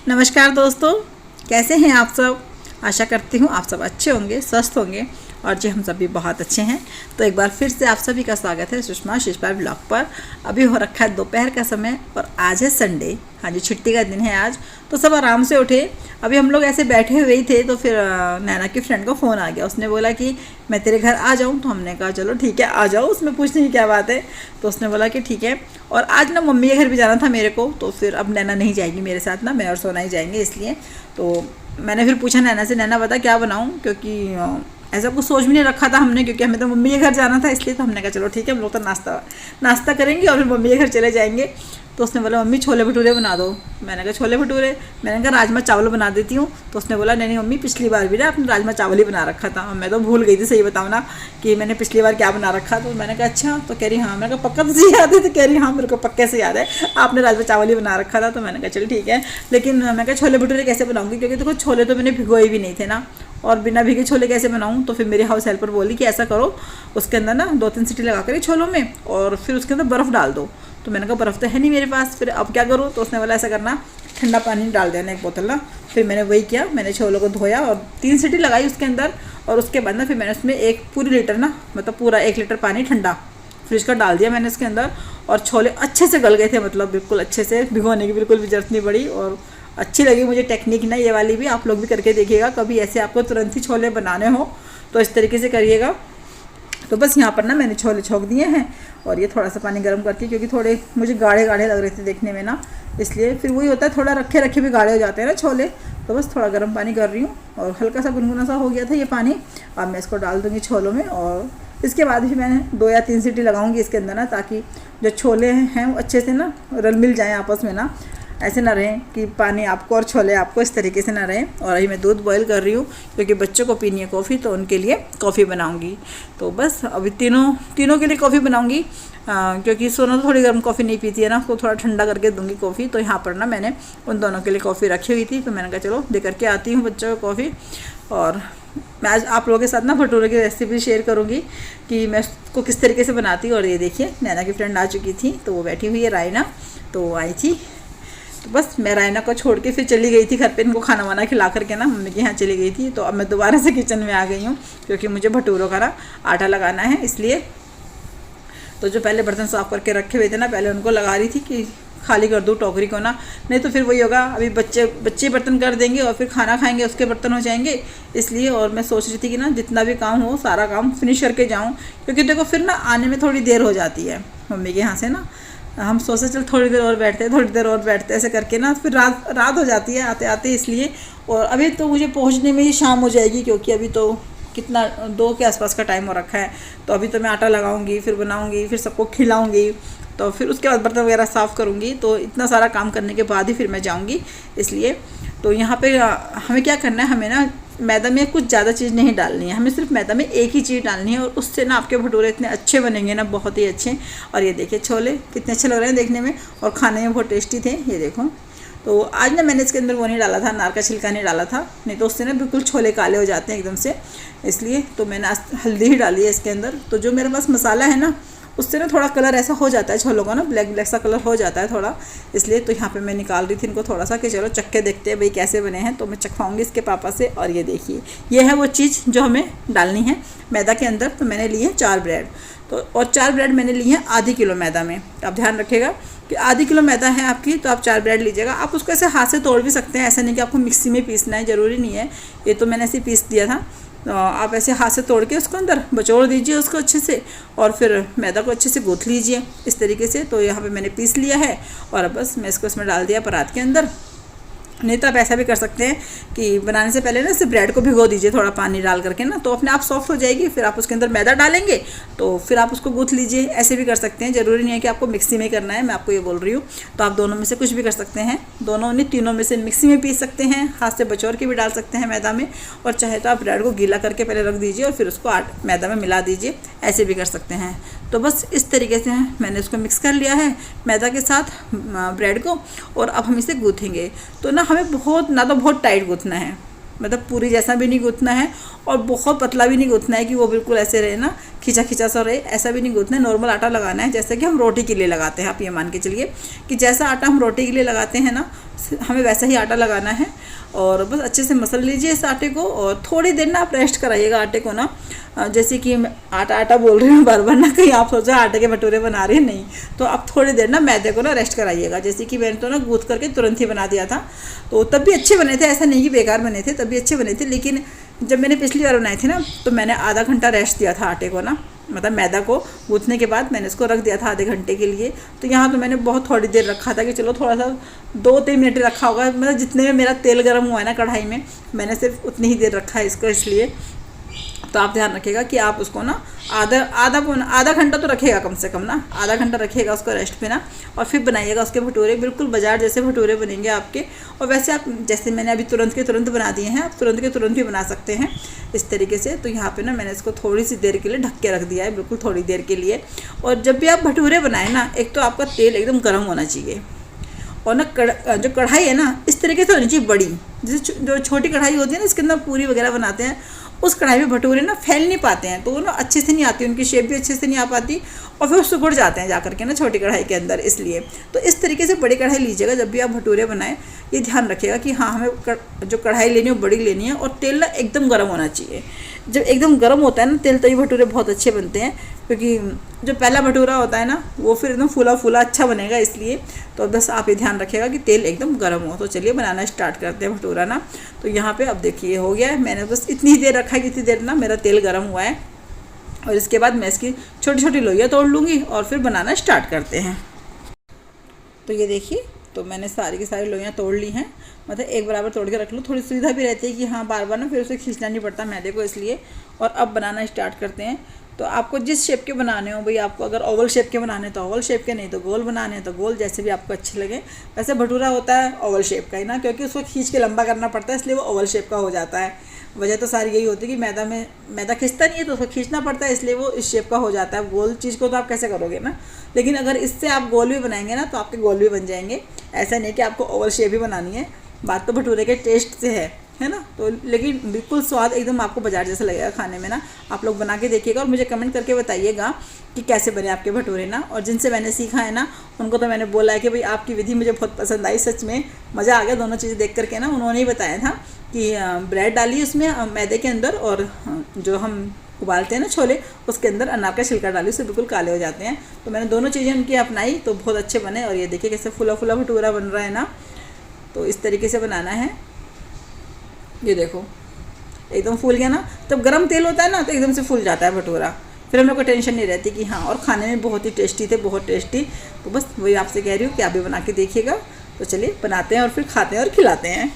नमस्कार दोस्तों, कैसे हैं आप सब। आशा करती हूँ आप सब अच्छे होंगे, स्वस्थ होंगे और जी हम सब भी बहुत अच्छे हैं। तो एक बार फिर से आप सभी का स्वागत है सुषमा शिष्पा ब्लॉग पर। अभी हो रखा है दोपहर का समय और आज है संडे। हाँ जी, छुट्टी का दिन है आज, तो सब आराम से उठे। अभी हम लोग ऐसे बैठे हुए ही थे तो फिर नैना की फ्रेंड का फ़ोन आ गया। उसने बोला कि मैं तेरे घर आ जाऊँ, तो हमने कहा चलो ठीक है आ जाओ, उसमें पूछने की क्या बात है। तो उसने बोला कि ठीक है। और आज ना मम्मी के घर भी जाना था मेरे को, तो फिर अब नैना नहीं जाएगी मेरे साथ ना, मैं और सोना ही जाएंगे। इसलिए तो मैंने फिर पूछा नैना से, नैना बता क्या बनाऊँ, क्योंकि ऐसा कुछ सोच भी नहीं रखा था हमने, क्योंकि हमें तो मम्मी के घर जाना था। इसलिए तो हमने कहा चलो ठीक है, हम लोग तो नाश्ता करेंगे और फिर मम्मी के घर चले जाएंगे। तो उसने बोला मम्मी छोले भटूरे बना दो। मैंने कहा छोले भटूरे, मैंने कहा राजमा चावल बना देती हूँ। तो उसने बोला नहीं मम्मी, पिछली बार भी ना आपने राजमा चावल ही बना रखा था। मैं तो भूल गई थी, सही बताऊँ ना, कि मैंने पिछली बार क्या बना रखा। तो मैंने कहा अच्छा। तो कह रही हाँ। मैंने कहा पक्का तुझे याद है? तो कह रही हाँ मेरे को पक्के से याद है, आपने राजमा चावल ही बना रखा था। तो मैंने कहा चलो ठीक है, लेकिन मैं कहा छोले भटूरे कैसे बनाऊँगी, क्योंकि देखो छोले तो मैंने भिगोए भी नहीं थे ना, और बिना भीगे छोले कैसे बनाऊँ। तो फिर मेरे हाउस हेल्पर बोली कि ऐसा करो, उसके अंदर ना 2-3 सीटी लगा कर छोलों में और फिर उसके अंदर बर्फ़ डाल दो। तो मैंने कहा बर्फ़ तो है नहीं मेरे पास, फिर अब क्या करूँ। तो उसने बोला ऐसा करना, ठंडा पानी डाल देना 1 बोतल ना। फिर मैंने वही किया, मैंने छोलों को धोया और 3 सीटी लगाई उसके अंदर। और उसके बाद ना फिर मैंने उसमें एक पूरी लीटर ना, मतलब पूरा 1 लीटर पानी ठंडा फ्रिज का डाल दिया मैंने उसके अंदर। और छोले अच्छे से गल गए थे, मतलब बिल्कुल अच्छे से, भिगोने की बिल्कुल भी जरूरत नहीं पड़ी। और अच्छी लगी मुझे टेक्निक ना ये वाली भी, आप लोग भी करके देखिएगा। कभी ऐसे आपको तुरंत ही छोले बनाने हो तो इस तरीके से करिएगा। तो बस यहाँ पर ना मैंने छोले छोंक दिए हैं और ये थोड़ा सा पानी गर्म करती, क्योंकि थोड़े मुझे गाढ़े गाढ़े लग रहे थे देखने में ना, इसलिए फिर वही होता है, थोड़ा रखे रखे भी गाढ़े हो जाते हैं ना छोले। तो बस थोड़ा गर्म पानी कर रही हूँ और हल्का सा गुनगुना सा हो गया था ये पानी। अब मैं इसको डाल दूँगी छोलों में और इसके बाद भी मैंने 2 या 3 सीटी लगाऊंगी इसके अंदर ना, ताकि जो छोले हैं वो अच्छे से ना रल मिल जाएँ आपस में ना, ऐसे ना रहें कि पानी आपको और छोले आपको, इस तरीके से ना रहें। और अभी मैं दूध बॉईल कर रही हूँ, क्योंकि बच्चों को पीनी है कॉफ़ी, तो उनके लिए कॉफ़ी बनाऊँगी। तो बस अभी तीनों के लिए कॉफ़ी बनाऊँगी, क्योंकि सोना तो थोड़ी गर्म कॉफ़ी नहीं पीती है ना, उसको थोड़ा ठंडा करके दूँगी कॉफ़ी। तो यहाँ पर ना मैंने उन दोनों के लिए कॉफ़ी रखी हुई थी, तो मैंने कहा चलो दे करके आती हूँ बच्चों को कॉफ़ी। और मैं आज आप लोगों के साथ ना भटूरे की रेसिपी शेयर करूँगी कि मैं उसको किस तरीके से बनाती हूँ। और ये देखिए नैना की फ्रेंड आ चुकी थी, तो वो बैठी हुई है रायना, तो आई थी। तो बस मैं रायना को छोड़ के फिर चली गई थी घर पे, इनको खाना वाना खिला करके ना मम्मी के यहाँ चली गई थी। तो अब मैं दोबारा से किचन में आ गई हूँ, क्योंकि मुझे भटूरों का ना आटा लगाना है, इसलिए। तो जो पहले बर्तन साफ़ करके रखे हुए थे ना, पहले उनको लगा रही थी कि खाली कर दूँ टोकरी को ना, नहीं तो फिर वही होगा, अभी बच्चे बर्तन कर देंगे और फिर खाना खाएंगे उसके बर्तन हो जाएंगे, इसलिए। और मैं सोच रही थी कि ना जितना भी काम हो सारा काम फिनिश करके जाऊँ, क्योंकि देखो फिर ना आने में थोड़ी देर हो जाती है मम्मी के यहाँ से ना। हम सोचे चल थोड़ी देर और बैठते ऐसे करके ना, फिर रात हो जाती है आते आते, इसलिए। और अभी तो मुझे पहुंचने में ही शाम हो जाएगी, क्योंकि अभी तो कितना 2 के आसपास का टाइम हो रखा है। तो अभी तो मैं आटा लगाऊंगी, फिर बनाऊंगी, फिर सबको खिलाऊंगी, तो फिर उसके बाद बर्तन वगैरह साफ़ करूंगी। तो इतना सारा काम करने के बाद ही फिर मैं जाऊंगी, इसलिए। तो यहाँ पे हमें क्या करना है, हमें ना मैदा में कुछ ज़्यादा चीज़ नहीं डालनी है, हमें सिर्फ मैदा में एक ही चीज़ डालनी है, और उससे ना आपके भटूरे इतने अच्छे बनेंगे ना, बहुत ही अच्छे। और ये देखिए छोले कितने अच्छे लग रहे हैं देखने में, और खाने में बहुत टेस्टी थे, ये देखो। तो आज ना मैंने इसके अंदर वो नहीं डाला था, अनार का छिलका नहीं डाला था, नहीं तो उससे ना बिल्कुल छोले काले हो जाते हैं एकदम से, इसलिए। तो मैंने आज हल्दी ही डाली है इसके अंदर। तो जो मेरे पास मसाला है ना, उससे ना थोड़ा कलर ऐसा हो जाता है छोलों का ना, ब्लैक सा कलर हो जाता है थोड़ा, इसलिए। तो यहाँ पे मैं निकाल रही थी इनको थोड़ा सा, कि चलो चख के देखते हैं भाई कैसे बने हैं। तो मैं चखवाऊँगी इसके पापा से। और ये देखिए ये है वो चीज़ जो हमें डालनी है मैदा के अंदर। तो मैंने लिए 4 ब्रेड, तो और 4 ब्रेड मैंने ली है आधी किलो मैदा में। आप ध्यान रखिएगा कि आधी किलो मैदा है आपकी, तो आप 4 ब्रेड लीजिएगा। आप उसको ऐसे हाथ से तोड़ भी सकते हैं, ऐसा नहीं कि आपको मिक्सी में पीसना है, ज़रूरी नहीं है। ये तो मैंने ऐसे पीस दिया था। तो आप ऐसे हाथ से तोड़ के उसको अंदर बचोड़ दीजिए उसको अच्छे से, और फिर मैदा को अच्छे से गूँथ लीजिए इस तरीके से। तो यहाँ पे मैंने पीस लिया है, और बस मैं इसको इसमें डाल दिया परात के अंदर। नहीं तो आप ऐसा भी कर सकते हैं कि बनाने से पहले ना इसे ब्रेड को भिगो दीजिए थोड़ा पानी डाल करके ना, तो अपने आप सॉफ्ट हो जाएगी। फिर आप उसके अंदर मैदा डालेंगे तो फिर आप उसको गूँथ लीजिए, ऐसे भी कर सकते हैं, ज़रूरी नहीं है कि आपको मिक्सी में करना है, मैं आपको ये बोल रही हूँ। तो आप दोनों में से कुछ भी कर सकते हैं, दोनों नहीं तीनों में से मिक्सी में पीस सकते हैं, हाथ से बचौर के भी डाल सकते हैं मैदा में, और चाहे तो आप ब्रेड को गीला करके पहले रख दीजिए और फिर उसको मैदा में मिला दीजिए, ऐसे भी कर सकते हैं। तो बस इस तरीके से मैंने इसको मिक्स कर लिया है मैदा के साथ ब्रेड को, और अब हम इसे गूँथेंगे। तो ना हमें बहुत टाइट गूँथना है, मतलब पूरी जैसा भी नहीं गूँथना है और बहुत पतला भी नहीं गूँथना है कि वो बिल्कुल ऐसे रहे ना खींचा खींचा सा रहे, ऐसा भी नहीं गूंथना है। नॉर्मल आटा लगाना है जैसे कि हम रोटी के लिए लगाते हैं। आप ये मान के चलिए कि जैसा आटा हम रोटी के लिए लगाते हैं ना, हमें वैसा ही आटा लगाना है। और बस अच्छे से मसल लीजिए इस आटे को, और थोड़ी देर ना आप रेस्ट कराइएगा आटे को ना। जैसे कि मैं आटा आटा बोल रही हूँ बार बार ना, कहीं आप सोचो आटे के भटूरे बना रही हैं, नहीं। तो आप थोड़ी देर ना मैदे को ना रेस्ट कराइएगा। जैसे कि मैंने तो ना गूंथ करके तुरंत ही बना दिया था, तो तब भी अच्छे बने थे, ऐसा नहीं कि बेकार बने थे, तब भी अच्छे बने थे। लेकिन जब मैंने पिछली बार बनाए थे ना, तो मैंने आधा घंटा रेस्ट दिया था आटे को ना, मतलब मैदा को गूंथने के बाद मैंने इसको रख दिया था आधे घंटे के लिए। तो यहाँ तो मैंने बहुत थोड़ी देर रखा था कि चलो थोड़ा सा 2-3 मिनट रखा होगा, मतलब जितने में मेरा तेल गर्म हुआ है ना कढ़ाई में, मैंने सिर्फ उतनी ही देर रखा है इसको, इसलिए। तो आप ध्यान रखिएगा कि आप उसको ना आधा घंटा तो रखिएगा कम से कम ना, आधा घंटा रखिएगा उसको रेस्ट पे ना, और फिर बनाइएगा उसके भटूरे। बिल्कुल बाजार जैसे भटूरे बनेंगे आपके। और वैसे आप जैसे मैंने अभी तुरंत के तुरंत बना दिए हैं, आप तुरंत के तुरंत भी बना सकते हैं इस तरीके से। तो यहाँ पे ना मैंने इसको थोड़ी सी देर के लिए ढक के रख दिया है, बिल्कुल थोड़ी देर के लिए। और जब भी आप भटूरे बनाएं ना, एक तो आपका तेल एकदम गर्म होना चाहिए, और ना जो कढ़ाई है ना इस तरीके से होनी चाहिए बड़ी। जैसे जो छोटी कढ़ाई होती है ना, इसके अंदर पूरी वगैरह बनाते हैं, उस कढ़ाई में भटूरे ना फैल नहीं पाते हैं, तो वो ना अच्छे से नहीं आती, उनकी शेप भी अच्छे से नहीं आ पाती, और फिर वो सिकुड़ जाते हैं जाकर के ना छोटी कढ़ाई के अंदर। इसलिए तो इस तरीके से बड़ी कढ़ाई लीजिएगा जब भी आप भटूरे बनाएं। ये ध्यान रखिएगा कि हाँ, हमें जो कढ़ाई लेनी है वो बड़ी लेनी है, और तेल ना एकदम गर्म होना चाहिए। जब एकदम गर्म होता है ना तेल, तो ये भटूरे बहुत अच्छे बनते हैं, क्योंकि जो पहला भटूरा होता है ना वो फिर एकदम फूला फूला अच्छा बनेगा, इसलिए। तो बस आप ये ध्यान रखिएगा कि तेल एकदम गर्म हो। तो चलिए बनाना स्टार्ट करते हैं भटूरा ना। तो यहाँ पे अब देखिए हो गया है, मैंने बस इतनी ही देर रखा है, कितनी देर ना मेरा तेल गर्म हुआ है। और इसके बाद मैं इसकी छोटी छोटी लोइयाँ तोड़ लूँगी और फिर बनाना स्टार्ट करते हैं। तो ये देखिए, तो मैंने सारी की सारी लोइयाँ तोड़ ली हैं, मतलब एक बराबर तोड़ के रख लूँ, थोड़ी सुविधा भी रहती है कि हाँ बार बार ना फिर उसे खींचना नहीं पड़ता मैदे को, इसलिए। और अब बनाना स्टार्ट करते हैं। तो आपको जिस शेप के बनाने हो भाई, आपको अगर ओवल शेप के बनाने तो ओवल शेप के, नहीं तो गोल बनाने हैं तो गोल, जैसे भी आपको अच्छे लगे। वैसे भटूरा होता है ओवल शेप का ही ना, क्योंकि उसको खींच के लंबा करना पड़ता है, इसलिए वो ओवल शेप का हो जाता है। वजह तो सारी यही होती है कि मैदा खिंचता नहीं है, तो उसको खींचना पड़ता है, इसलिए वो इस शेप का हो जाता है। गोल चीज़ को तो आप कैसे करोगे ना, लेकिन अगर इससे आप गोल भी बनाएंगे ना तो आपके गोल भी बन जाएंगे। ऐसा नहीं कि आपको ओवल शेप ही बनानी है, बात तो भटूरे के टेस्ट से है ना। तो लेकिन बिल्कुल स्वाद एकदम आपको बाजार जैसा लगेगा खाने में ना। आप लोग बना के देखिएगा और मुझे कमेंट करके बताइएगा कि कैसे बने आपके भटूरे ना। और जिनसे मैंने सीखा है ना, उनको तो मैंने बोला है कि भाई आपकी विधि मुझे बहुत पसंद आई, सच में मज़ा आ गया दोनों चीज़ें देख करके ना। उन्होंने ही बताया था कि ब्रेड डाली उसमें मैदे के अंदर, और जो हम उबालते हैं ना छोले, उसके अंदर अनार का छिलका डाली, उससे बिल्कुल काले हो जाते हैं। तो मैंने दोनों चीज़ें उनकी अपनाई, तो बहुत अच्छे बने। और ये देखिए कैसे फुला फुला भटूरा बन रहा है ना। तो इस तरीके से बनाना है। ये देखो एकदम फूल गया ना। जब गरम तेल होता है ना तो एकदम से फूल जाता है भटूरा, फिर हम लोग को टेंशन नहीं रहती कि हाँ। और खाने में बहुत ही टेस्टी थे, बहुत टेस्टी। तो बस वही आपसे कह रही हूँ कि आप भी बना के देखिएगा। तो चलिए बनाते हैं और फिर खाते हैं और खिलाते हैं।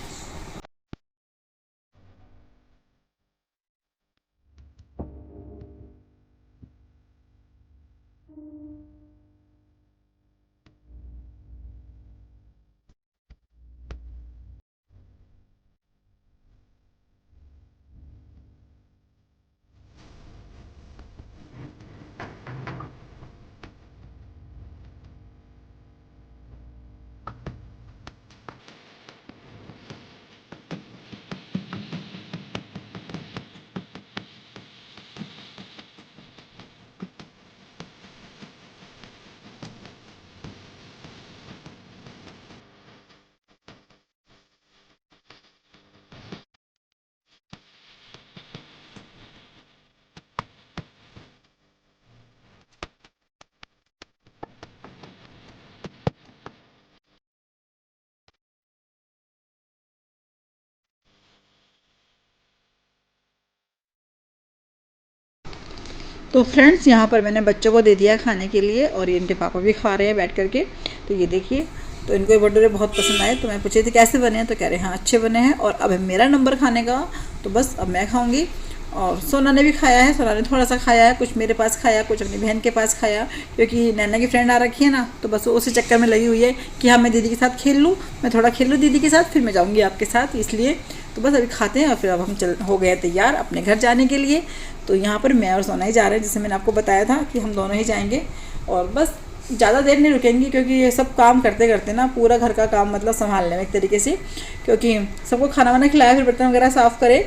तो फ्रेंड्स, यहाँ पर मैंने बच्चों को दे दिया खाने के लिए, और ये इनके पापा भी खा रहे हैं बैठ करके। तो ये देखिए, तो इनको ये भटूरे बहुत पसंद आए। तो मैं पूछी थी कैसे बने हैं, तो कह रहे हैं हाँ अच्छे बने हैं। और अब है मेरा नंबर खाने का, तो बस अब मैं खाऊंगी। और सोना ने भी खाया है, सोना ने थोड़ा सा खाया है, कुछ मेरे पास खाया, कुछ अपनी बहन के पास खाया, क्योंकि नैना की फ्रेंड आ रखी है ना। तो बस वो उसी चक्कर में लगी हुई है कि हाँ मैं दीदी के साथ खेल लूँ, मैं थोड़ा खेल लूँ दीदी के साथ, फिर मैं जाऊँगी आपके साथ, इसलिए। तो बस अभी खाते हैं और फिर अब हम हो गए तैयार अपने घर जाने के लिए। तो यहाँ पर मैं और सोना ही जा रहे हैं, जैसे मैंने आपको बताया था कि हम दोनों ही जाएंगे। और बस ज़्यादा देर नहीं रुकेंगे, क्योंकि ये सब काम करते करते ना पूरा घर का काम मतलब संभालने में एक तरीके से, क्योंकि सबको खाना वाना खिलाया, फिर बर्तन वगैरह साफ़ करे,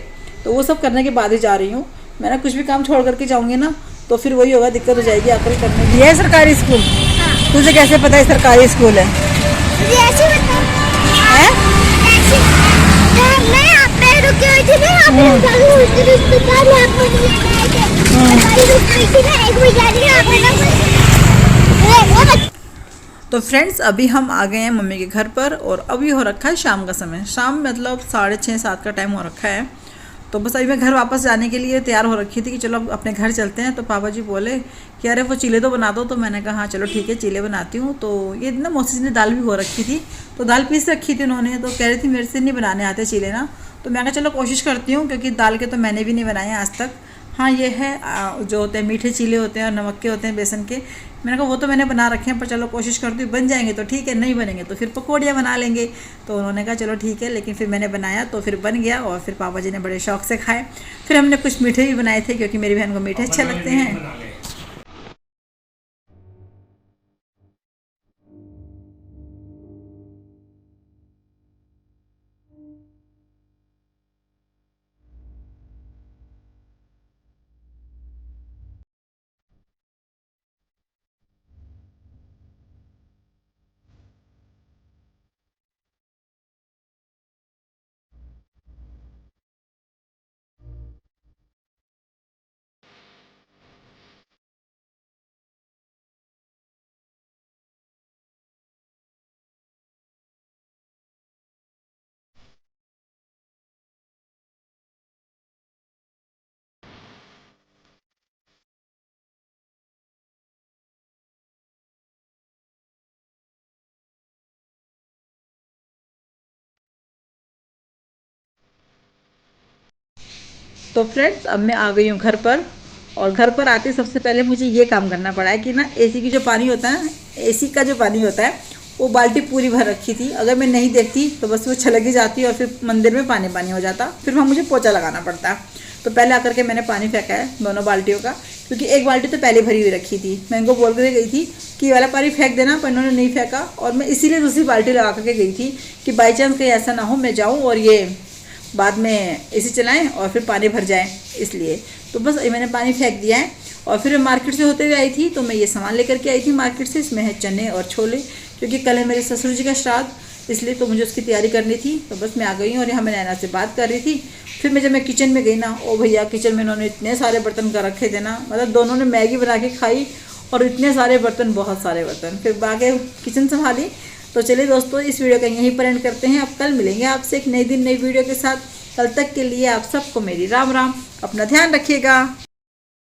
तो वो सब करने के बाद ही जा रही हूँ। मैं ना कुछ भी काम छोड़ करके जाऊँगी ना तो फिर वही होगा, दिक्कत हो जाएगी आकर करने की। है सरकारी स्कूल? हाँ। तुझे कैसे पता है सरकारी स्कूल है? मुझे ऐसे पता हैं? ऐसे मैं यहाँ पे रुकी हुई थी ना, यहाँ पे अस्पताल यहाँ पे मुझे लेने आए थे। सरकारी रुकी हुई थी ना, एक बेचारी यहाँ पे ना तो फ्रेंड्स अभी हम आ गए हैं मम्मी के घर पर और अभी हो रखा है शाम का समय। शाम मतलब 6:30-7 का टाइम हो रखा है। तो बस अभी मैं घर वापस जाने के लिए तैयार हो रखी थी कि चलो अब अपने घर चलते हैं। तो पापा जी बोले कि अरे वो चीले तो बना दो। तो मैंने कहा हाँ चलो ठीक है चीले बनाती हूँ। तो ये ना मौसी जी ने दाल भी हो रखी थी, तो दाल पीस रखी थी उन्होंने। तो कह रही थी मेरे से नहीं बनाने आते चीले ना। तो मैं कहा चलो कोशिश करती हूँ, क्योंकि दाल के तो मैंने भी नहीं बनाए आज तक। हाँ ये है जो होते हैं मीठे चीले होते हैं और नमक के होते हैं बेसन के। मैंने कहा वो तो मैंने बना रखे हैं, पर चलो कोशिश करती हूँ, बन जाएंगे तो ठीक है, नहीं बनेंगे तो फिर पकौड़ियाँ बना लेंगे। तो उन्होंने कहा चलो ठीक है। लेकिन फिर मैंने बनाया तो फिर बन गया और फिर पापा जी ने बड़े शौक से खाए। फिर हमने कुछ मीठे भी बनाए थे, क्योंकि मेरी बहन को मीठे अच्छे लगते हैं। तो फ्रेंड्स अब मैं आ गई हूँ घर पर। और घर पर आते सबसे पहले मुझे ये काम करना पड़ा है कि ना एसी की जो पानी होता है, एसी का जो पानी होता है वो बाल्टी पूरी भर रखी थी। अगर मैं नहीं देखती तो बस वो छलक ही जाती और फिर मंदिर में पानी पानी हो जाता। फिर वहाँ मुझे पोछा लगाना पड़ता। तो पहले आकर के मैंने पानी फेंका है दोनों बाल्टियों का, क्योंकि एक बाल्टी तो पहले भरी हुई रखी थी। मैं इनको बोल कर गई थी कि ये वाला पानी फेंक देना, पर इन्होंने नहीं फेंका। और मैं इसीलिए दूसरी बाल्टी लगा करके गई थी कि बाई चांस कहीं ऐसा ना हो मैं जाऊँ और ये बाद में एसी चलाएं और फिर पानी भर जाए, इसलिए। तो बस मैंने पानी फेंक दिया है। और फिर मार्केट से होते हुए आई थी, तो मैं ये सामान लेकर के आई थी मार्केट से। इसमें है चने और छोले, क्योंकि कल है मेरे ससुर जी का श्राद्ध, इसलिए तो मुझे उसकी तैयारी करनी थी। तो बस मैं आ गई हूँ और यहाँ मैं नैना से बात कर रही थी। फिर मैं जब मैं किचन में गई ना, ओ भैया किचन में इन्होंने इतने सारे बर्तन कर रखे थे ना, मतलब दोनों ने मैगी बना के खाई और इतने सारे बर्तन, बहुत सारे बर्तन। फिर बाकी किचन संभाली। तो चलिए दोस्तों इस वीडियो का यहीं पर एंड करते हैं। अब कल मिलेंगे आपसे एक नई दिन नई वीडियो के साथ। कल तक के लिए आप सबको मेरी राम राम। अपना ध्यान रखिएगा।